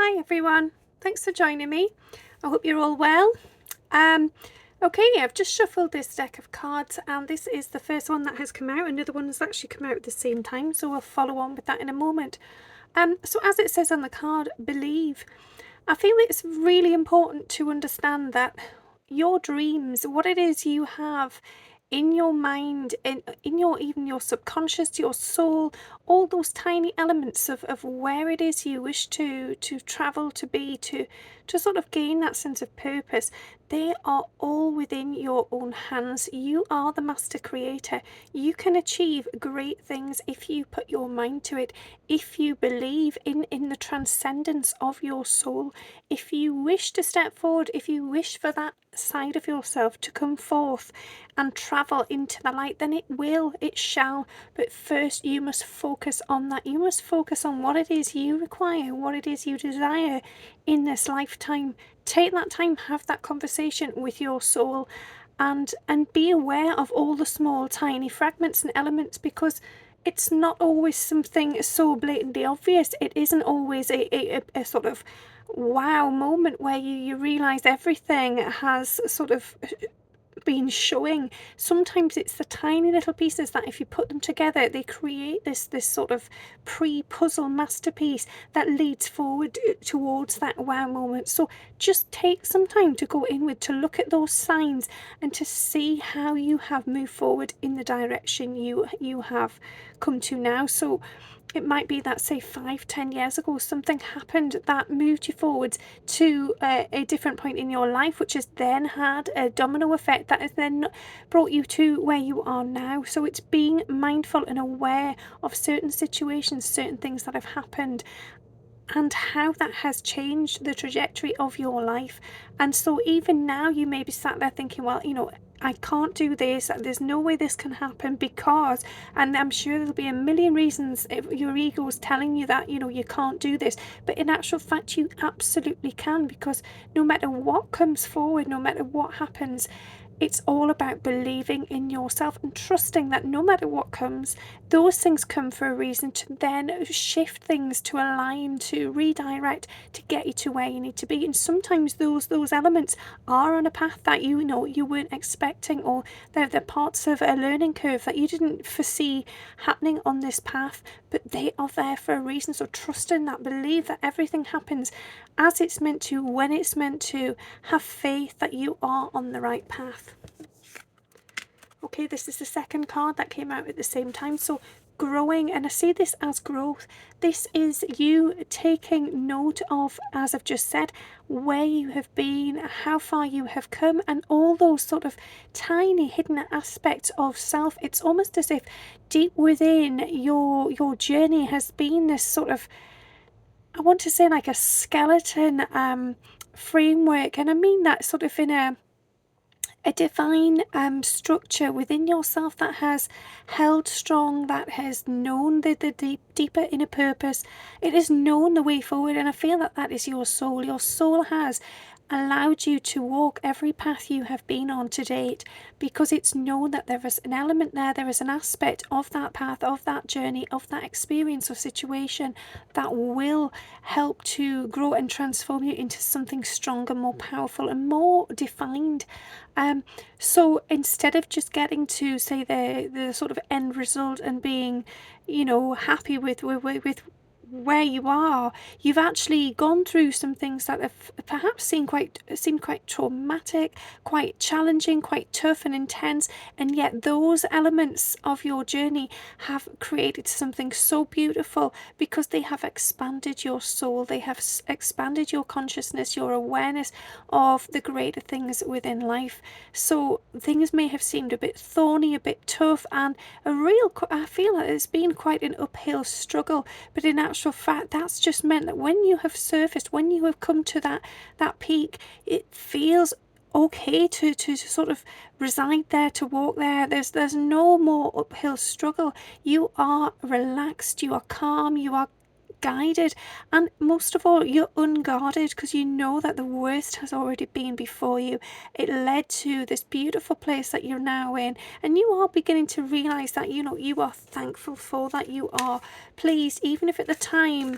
Hi everyone, thanks for joining me. I hope you're all well. Okay, I've just shuffled this deck of cards and this is the first one that has come out. Another one has actually come out at the same time, so we'll follow on with that in a moment. So as it says on the card, believe. I feel it's really important to understand that your dreams, what it is you have in your mind, in your even your subconscious, your soul, all those tiny elements of where it is you wish to travel, to be, to sort of gain that sense of purpose, they are all within your own hands. You are the master creator. You can achieve great things if you put your mind to it, if you believe in the transcendence of your soul. If you wish to step forward, if you wish for that side of yourself to come forth and travel into the light, then it shall. But first you must focus on that. You must focus on what it is you require, what it is you desire in this lifetime. Take that time, have that conversation with your soul, and be aware of all the small tiny fragments and elements, because it's not always something so blatantly obvious. It isn't always a sort of wow moment where you realize everything has sort of been showing. Sometimes it's the tiny little pieces that if you put them together, they create this sort of pre-puzzle masterpiece that leads forward towards that wow moment. So just take some time to go inward, to look at those signs and to see how you have moved forward in the direction you have come to now. So it might be that, say, 5-10 years ago, something happened that moved you forwards to a different point in your life, which has then had a domino effect that has then brought you to where you are now. So it's being mindful and aware of certain situations, certain things that have happened, and how that has changed the trajectory of your life. And so even now you may be sat there thinking, well, I can't do this, there's no way this can happen because, and I'm sure there'll be a million reasons if your ego is telling you that, you can't do this. But in actual fact, you absolutely can, because no matter what comes forward, no matter what happens, it's all about believing in yourself and trusting that no matter what comes, those things come for a reason, to then shift things, to align, to redirect, to get you to where you need to be. And sometimes those elements are on a path that you weren't expecting, or they're parts of a learning curve that you didn't foresee happening on this path, but they are there for a reason. So trust in that, believe that everything happens as it's meant to, when it's meant to. Have faith that you are on the right path. Okay, this is the second card that came out at the same time. So growing, and I see this as growth. This is you taking note of, as I've just said, where you have been, how far you have come, and all those sort of tiny hidden aspects of self. It's almost as if deep within your journey has been this sort of, I want to say, like a skeleton framework, and I mean that sort of in a divine structure within yourself that has held strong, that has known the deeper inner purpose. It has known the way forward, and I feel that that is your soul. Your soul has allowed you to walk every path you have been on to date, because it's known that there is an element there is an aspect of that path, of that journey, of that experience or situation that will help to grow and transform you into something stronger, more powerful and more defined. So instead of just getting to, say, the sort of end result and being, happy with where you are, you've actually gone through some things that have perhaps seemed quite traumatic, quite challenging, quite tough and intense, and yet those elements of your journey have created something so beautiful, because they have expanded your soul, they have expanded your consciousness, your awareness of the greater things within life. So things may have seemed a bit thorny, a bit tough, and I feel that it's been quite an uphill struggle, but in actual fact, that's just meant that when you have surfaced, when you have come to that peak, it feels okay to sort of reside there, to walk there. There's no more uphill struggle. You are relaxed, you are calm, you are guided, and most of all, you're unguarded, because you know that the worst has already been before you. It led to this beautiful place that you're now in, and you are beginning to realize that you are thankful for that. You are pleased, even if at the time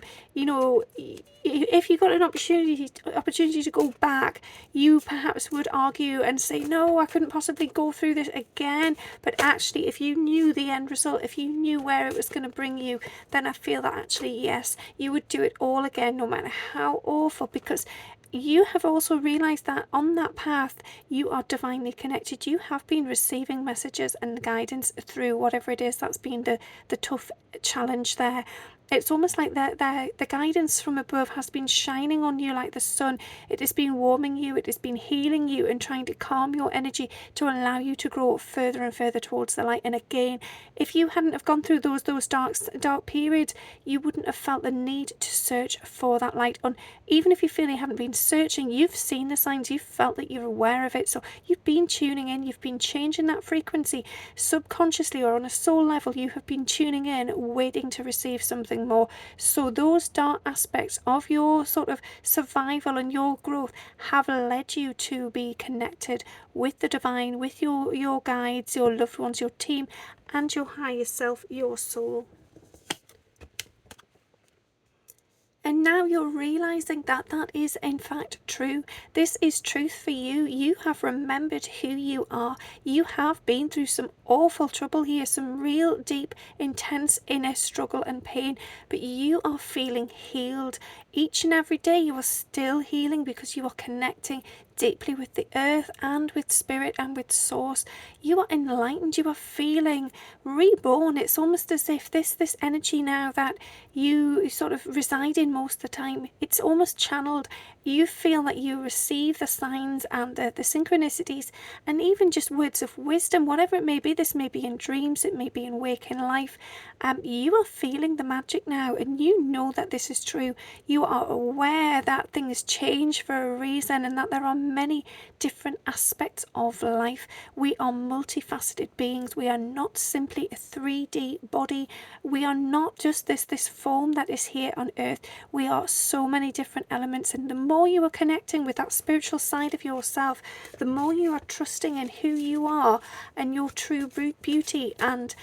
if you got an opportunity to go back, you perhaps would argue and say, no, I couldn't possibly go through this again. But actually, if you knew the end result, if you knew where it was going to bring you, then I feel that actually, yes, you would do it all again, no matter how awful, because you have also realized that on that path you are divinely connected. You have been receiving messages and guidance through whatever it is that's been the tough challenge there. It's almost like the guidance from above has been shining on you like the sun. It has been warming you, it has been healing you and trying to calm your energy to allow you to grow further and further towards the light. And again, if you hadn't have gone through those dark periods, you wouldn't have felt the need to search for that light. And even if you feel you haven't been searching, you've seen the signs, you've felt that you're aware of it. So you've been tuning in, you've been changing that frequency subconsciously or on a soul level. You have been tuning in, waiting to receive something more. So those dark aspects of your sort of survival and your growth have led you to be connected with the divine, with your guides, your loved ones, your team, and your higher self, your soul. And now you're realizing that that is in fact true. This is truth for you. You have remembered who you are. You have been through some awful trouble here, some real deep, intense inner struggle and pain, but you are feeling healed. Each and every day you are still healing because you are connecting deeply with the earth and with spirit and with source. You are enlightened, you are feeling reborn. It's almost as if this energy now that you sort of reside in most of the time, it's almost channeled. You feel that you receive the signs and the synchronicities and even just words of wisdom, whatever it may be. This may be in dreams, it may be in waking life. You are feeling the magic now, and you know that this is true. You are aware that things change for a reason and that there are many different aspects of life. We are multifaceted beings. We are not simply a 3D body. We are not just this form that is here on earth. We are so many different elements, and the more you are connecting with that spiritual side of yourself, the more you are trusting in who you are and your true beauty and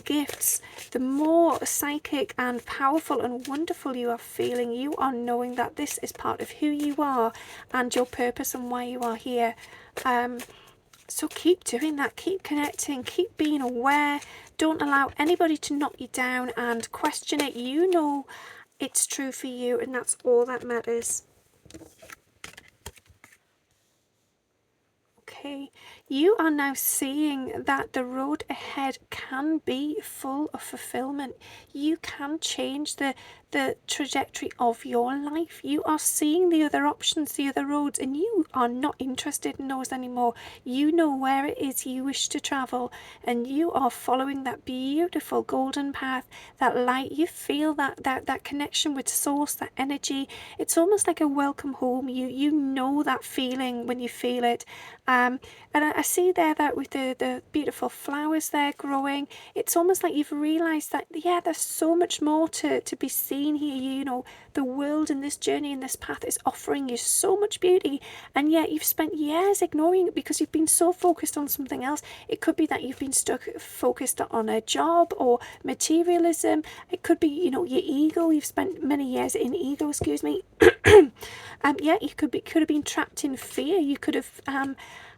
gifts, the more psychic and powerful and wonderful you are feeling. You are knowing that this is part of who you are and your purpose and why you are here. So keep doing that, keep connecting, keep being aware. Don't allow anybody to knock you down and question it. You know it's true for you, and that's all that matters. Okay, you are now seeing that the road ahead can be full of fulfillment. You can change the trajectory of your life. You are seeing the other options, the other roads, and you are not interested in those anymore. You know where it is you wish to travel, and you are following that beautiful golden path, that light. You feel that connection with source, that energy. It's almost like a welcome home. You know that feeling when you feel it. And I see there that with the beautiful flowers there growing, it's almost like you've realised that, yeah, there's so much more to be seen here. You know, the world and this journey and this path is offering you so much beauty, and yet you've spent years ignoring it because you've been so focused on something else. It could be that you've been focused on a job or materialism. It could be, you know, your ego. You've spent many years in ego, excuse me. Yeah, you could have been trapped in fear. You could have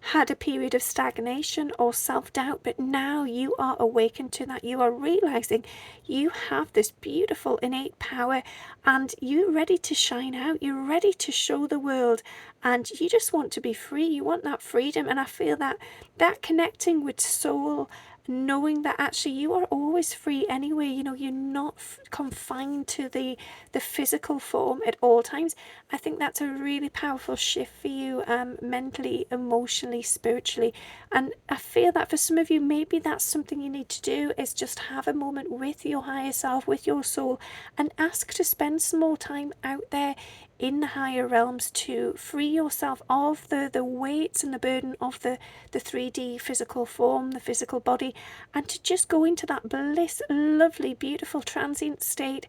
had a period of stagnation or self-doubt, but now you are awakened to that. You are realizing you have this beautiful innate power, and you're ready to shine out. You're ready to show the world, and you just want to be free. You want that freedom. And I feel that connecting with soul, knowing that actually you are always free anyway. You know, you're not confined to the physical form at all times. I think that's a really powerful shift for you, mentally, emotionally, spiritually. And I feel that for some of you, maybe that's something you need to do, is just have a moment with your higher self, with your soul, and ask to spend some more time out there in the higher realms to free yourself of the weights and the burden of the 3D physical form, the physical body, and to just go into that bliss, lovely, beautiful transient state,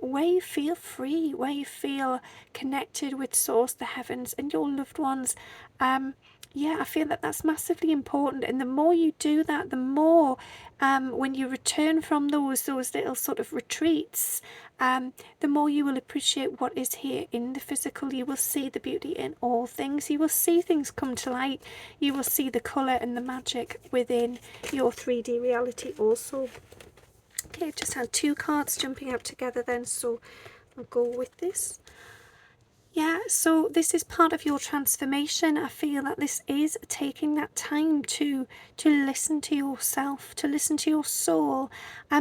where you feel free, where you feel connected with source, the heavens, and your loved ones. Yeah, I feel that that's massively important, and the more you do that, the more when you return from those little sort of retreats, the more you will appreciate what is here in the physical. You will see the beauty in all things. You will see things come to light. You will see the colour and the magic within your 3D reality also. Okay, I've just had 2 cards jumping out together then, so I'll go with this. Yeah, so this is part of your transformation. I feel that this is taking that time to listen to yourself, to listen to your soul,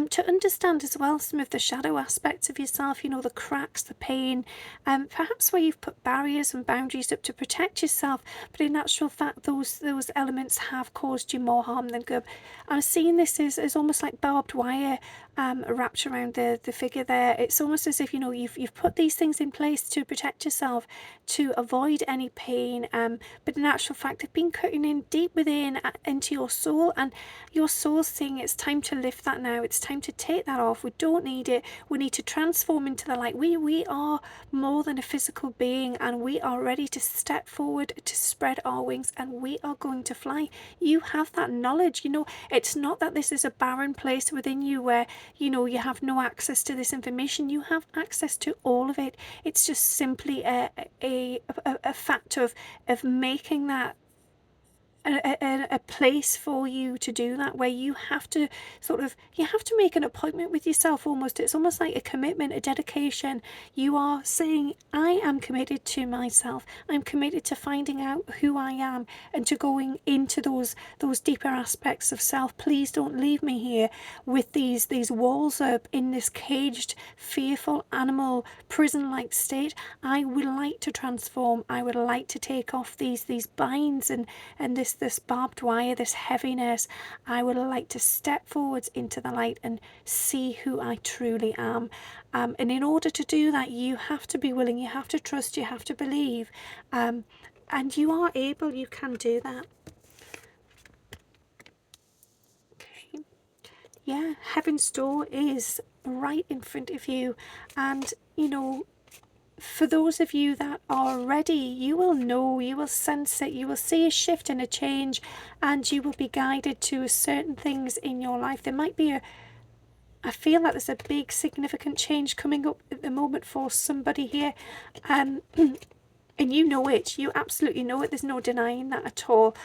to understand as well some of the shadow aspects of yourself, you know, the cracks, the pain, perhaps where you've put barriers and boundaries up to protect yourself, but in actual fact those elements have caused you more harm than good. I'm seeing this as almost like barbed wire wrapped around the figure there. It's almost as if, you know, you've put these things in place to protect yourself, to avoid any pain, but in actual fact they've been cutting in deep within into your soul, and your soul's saying it's time to lift that now. It's time to take that off. We don't need it. We need to transform into the light. We are more than a physical being, and we are ready to step forward, to spread our wings, and we are going to fly. You have that knowledge. You know, it's not that this is a barren place within you where, you know, you have no access to this information. You have access to all of it. It's just simply a fact of making that a place for you to do that, where you have to you have to make an appointment with yourself almost. It's almost like a commitment, a dedication. You are saying, I am committed to myself. I'm committed to finding out who I am and to going into those deeper aspects of self. Please don't leave me here with these walls up in this caged, fearful, animal, prison-like state. I would like to transform. I would like to take off these binds and this barbed wire, this heaviness. I would like to step forwards into the light and see who I truly am. And in order to do that, you have to be willing, you have to trust, you have to believe. And you are able, you can do that. Okay. Yeah, Heaven's Door is right in front of you. And, you know, for those of you that are ready, you will know, you will sense it, you will see a shift and a change, and you will be guided to certain things in your life. There might be I feel like there's a big significant change coming up at the moment for somebody here. And you know it, you absolutely know it, there's no denying that at all.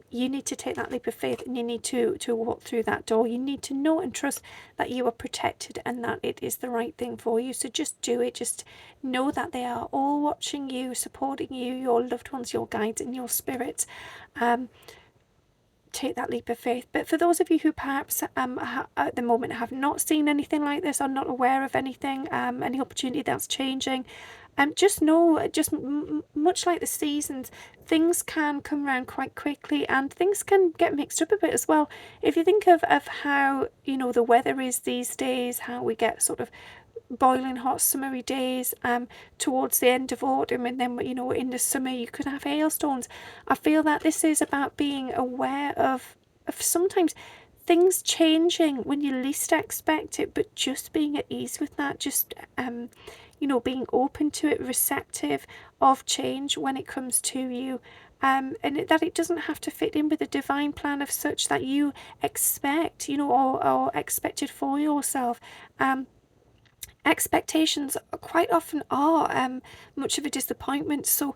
You need to take that leap of faith, and you need to walk through that door. You need to know and trust that you are protected and that it is the right thing for you. So just do it. Just know that they are all watching you, supporting you, your loved ones, your guides and your spirits. Take that leap of faith. But for those of you who perhaps at the moment have not seen anything like this, or not aware of anything, any opportunity that's changing, just know, much like the seasons, things can come around quite quickly, and things can get mixed up a bit as well. If you think of how, you know, the weather is these days, how we get sort of boiling hot summery days towards the end of autumn, and then, you know, in the summer you could have hailstones. I feel that this is about being aware of sometimes things changing when you least expect it, but just being at ease with that, just you know, being open to it, receptive of change when it comes to you. And that it doesn't have to fit in with a divine plan of such that you expect, you know, or expected for yourself. Expectations quite often are much of a disappointment. So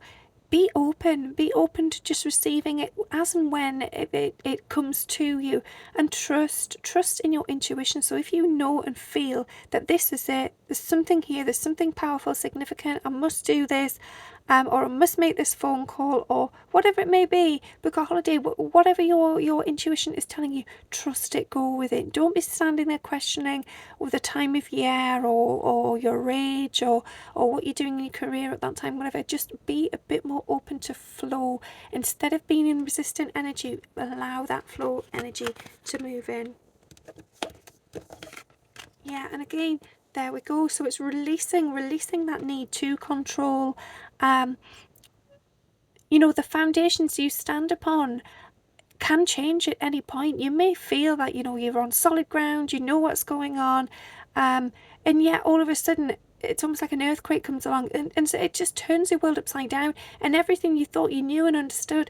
be open to just receiving it as and when it comes to you, and trust in your intuition. So if you know and feel that this is it, there's something here, there's something powerful, significant, I must do this, or I must make this phone call, or whatever it may be, book a holiday, whatever your intuition is telling you, trust it, go with it. Don't be standing there questioning with the time of year, or your age, or what you're doing in your career at that time, whatever. Just be a bit more open to flow. Instead of being in resistant energy, allow that flow energy to move in. Yeah, and again, there we go. So it's releasing that need to control. You know, the foundations you stand upon can change at any point. You may feel that, you know, you're on solid ground, you know what's going on, and yet all of a sudden it's almost like an earthquake comes along, and so it just turns your world upside down, and everything you thought you knew and understood,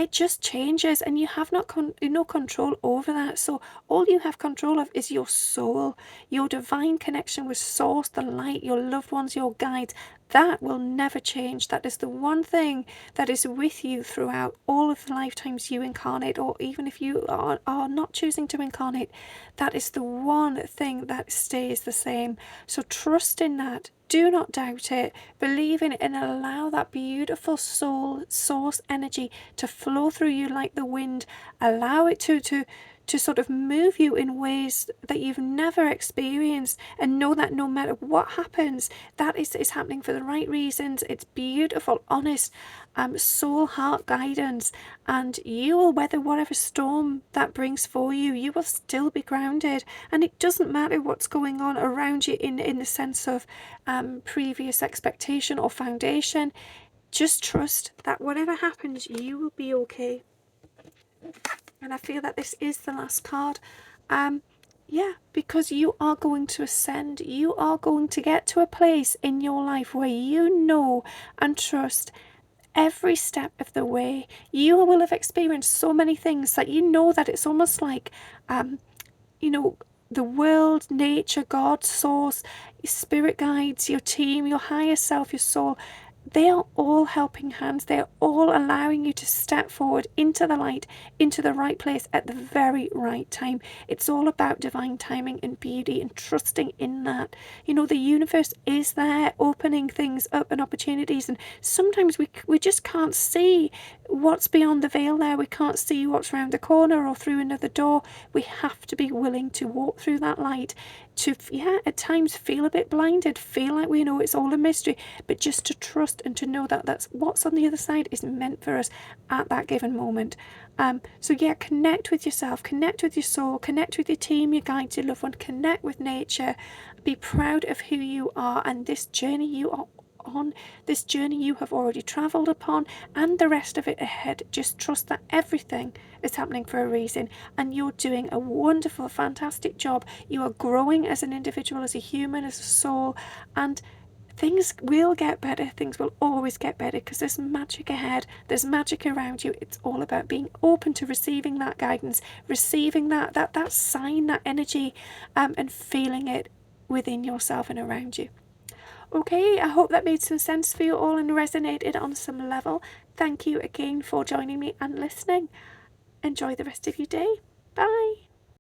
it just changes, and you have no control over that. So all you have control of is your soul, your divine connection with source, the light, your loved ones, your guides. That will never change. That is the one thing that is with you throughout all of the lifetimes you incarnate, or even if you are not choosing to incarnate, that is the one thing that stays the same. So trust in that. Do not doubt it. Believe in it and allow that beautiful soul source energy to flow through you like the wind. Allow it to sort of move you in ways that you've never experienced, and know that no matter what happens, that is happening for the right reasons. It's beautiful, honest, soul heart guidance, and you will weather whatever storm that brings for you. You will still be grounded, and it doesn't matter what's going on around you in the sense of previous expectation or foundation. Just trust that whatever happens, you will be okay. And I feel that this is the last card. Yeah, because you are going to ascend. You are going to get to a place in your life where you know and trust every step of the way. You will have experienced so many things that you know that it's almost like, you know, the world, nature, God, source, your spirit guides, your team, your higher self, your soul. They are all helping hands. They are all allowing you to step forward into the light, into the right place at the very right time. It's all about divine timing and beauty, and trusting in that. You know, the universe is there, opening things up and opportunities, and sometimes we just can't see what's beyond the veil there. We can't see what's around the corner or through another door. We have to be willing to walk through that light, to, yeah, at times feel a bit blinded, feel like we know it's all a mystery, but just to trust and to know that that's what's on the other side is meant for us at that given moment. So yeah, connect with yourself, connect with your soul, connect with your team, your guides, your loved one, connect with nature. Be proud of who you are and this journey you are on, this journey you have already travelled upon, and the rest of it ahead. Just trust that everything is happening for a reason, and you're doing a wonderful, fantastic job. You are growing as an individual, as a human, as a soul, and things will get better. Things will always get better because there's magic ahead, there's magic around you. It's all about being open to receiving that guidance, receiving that sign, that energy, and feeling it within yourself and around you. Okay, I hope that made some sense for you all and resonated on some level. Thank you again for joining me and listening. Enjoy the rest of your day. Bye.